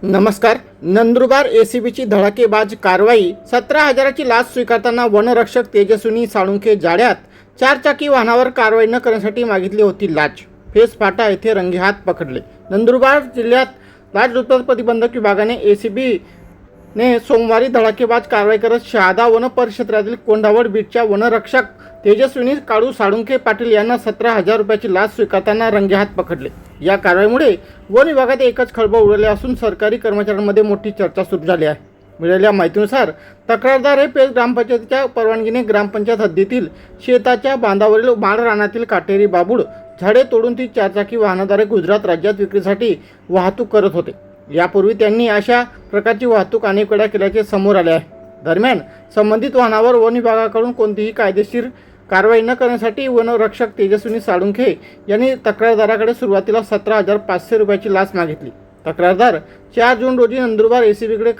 नमस्कार. नंदुरबार एसीबीची धडाकेबाज कारवाई. 17,000ची लाच स्वीकारताना वनरक्षक तेजस्विनी साळुंखे जाळ्यात. 4 चाकी वाहनावर कारवाई न करण्यासाठी मागितली होती लाच. फेस फाटा येथे रंगेहात पकडले. नंदुरबार जिल्ह्यात लाचलुचपत प्रतिबंधक विभागाने एसीबीने सोमवारी धडाकेबाज कारवाई करत शहादा वन परिक्षेत्रातील कोंढावड बीटच्या वनरक्षक तेजस्विनी काळू साळुंखे पाटील यांना 17,000 रुपयाची लाच स्वीकारताना रंगेहात पकडले. या कारवाईमुळे वन विभागात एकच खळबळ उडाले असून सरकारी कर्मचाऱ्यांमध्ये मोठी चर्चा सुरू झाली आहे. मिळालेल्या माहितीनुसार तक्रारदार हे पेज ग्रामपंचायतीच्या परवानगीने ग्रामपंचायत हद्दीतील शेताच्या बांधावरील माळ रानातील काटेरी बाबूळ झाडे तोडून ती 4 चाकी वाहनाद्वारे गुजरात राज्यात विक्रीसाठी वाहतूक करत होते. यापूर्वी त्यांनी अशा प्रकारची वाहतूक अनेक वेळा केल्याचे समोर आले आहे. दरम्यान संबंधित वाहनावर वन विभागाकडून कोणतीही कायदेशीर कारवाई न करण्यासाठी वनरक्षक तेजस्विनी साळुंखे यांनी तक्रारदाराकडे सुरुवातीला 17,500 रुपयाची लाच मागितली. तक्रारदार 4 जून रोजी नंदुरबार एसीबीकडे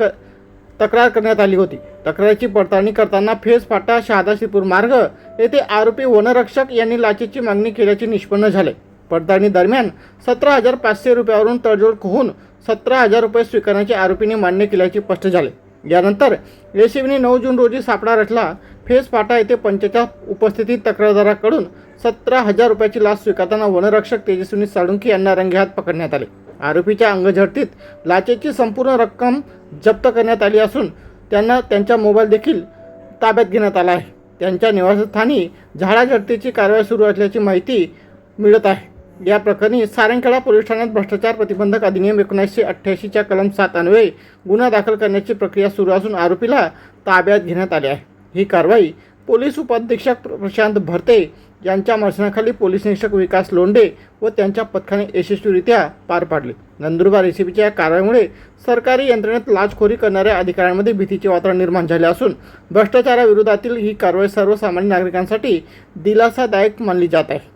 तक्रार करण्यात आली होती. तक्रारीची पडताळणी करताना फेस फाटा शहादा श्रीपूर मार्ग येथे आरोपी वनरक्षक यांनी लाचेची मागणी केल्याचे निष्पन्न झाले. पडताळणी दरम्यान 17,500 रुपयावरून तडजोड होऊन 17,000 रुपये स्वीकारण्याचे आरोपीने मान्य केल्याचे स्पष्ट झाले. यानंतर एसीबीने 9 जून रोजी सापळा रचला. फेस फाटा येथे पंचाच्या उपस्थितीत तक्रारदाराकडून 17,000 रुपयाची लाच स्वीकारताना वनरक्षक तेजस्विनी साळुंखे यांना रंगेहात पकडण्यात आले. आरोपीच्या अंगझडतीत लाचेची संपूर्ण रक्कम जप्त करण्यात आली असून त्यांना त्यांचा मोबाईल देखील ताब्यात घेण्यात आला आहे. त्यांच्या निवासस्थानी झाडाझडतीची कारवाई सुरू असल्याची माहिती मिळत आहे. या प्रकरणी सारंगखेडा पोलीस ठाण्यात भ्रष्टाचार प्रतिबंधक अधिनियम 1988च्या कलम 7 अन्वये गुन्हा दाखल करण्याची प्रक्रिया सुरू असून आरोपीला ताब्यात घेण्यात आले आहे. ही कारवाई पोलीस उपअधीक्षक प्रशांत भरते यांच्या मार्गदर्शनाखाली पोलीस निरीक्षक विकास लोंढे व त्यांच्या पथकाने यशस्वीरित्या पार पाडली. नंदुरबार एसीबीच्या या कारवाईमुळे सरकारी यंत्रणेत लाचखोरी करणाऱ्या अधिकाऱ्यांमध्ये भीतीचे वातावरण निर्माण झाले असून भ्रष्टाचाराविरोधातील ही कारवाई सर्वसामान्य नागरिकांसाठी दिलासादायक मानली जात आहे.